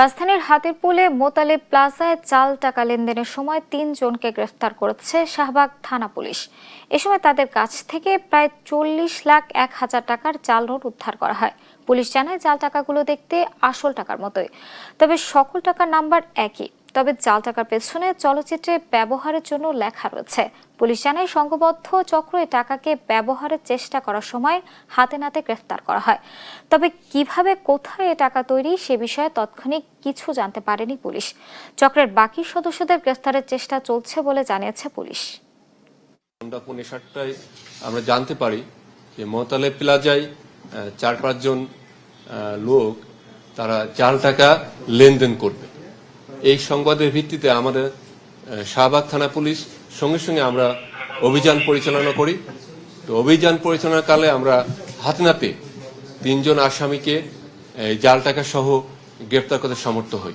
রাজধানীর হাতিরপুলে মোতালেব প্লাজায় জাল টাকা লেনদেনের সময় ৩ জনকে গ্রেফতার করেছে শাহবাগ থানা পুলিশ। এ সময় তাদের কাছ থেকে প্রায় 40,01,000 টাকার জাল নোট উদ্ধার করা হয়। পুলিশ জানায় জাল টাকাগুলো দেখতে আসল টাকার মতোই, তবে সকল টাকার নাম্বার একই। তবে জাল টাকার পেছনে চলচ্চিত্রে ব্যবহারের জন্য লেখা রয়েছে। পুলিশ জানায় সংঘবদ্ধ চক্র এই টাকাকে ব্যবহারের চেষ্টা করার সময় হাতে নাতে গ্রেফতার করা হয়। তবে কিভাবে কোথায় এ টাকা তৈরি সে বিষয়ে তাৎক্ষণিক কিছু জানতে পারেনি পুলিশ। চক্রের বাকি সদস্যদের গ্রেফতারের চেষ্টা চলছে বলে জানিয়েছে পুলিশ। সন্ধ্যা 7:30টায় আমরা জানতে পারি যে মোতালেব প্লাজায় 4-5 জন লোক তারা জাল টাকা লেনদেন করবে। এই সংবাদের ভিত্তিতে আমাদের শাহবাগ থানা পুলিশ সঙ্গে সঙ্গে আমরা অভিযান পরিচালনা করি। তো অভিযান পরিচালনার কালে আমরা হাতে নাতে 3 জন আসামিকে জাল টাকা সহ গ্রেপ্তার করতে সমর্থ হই।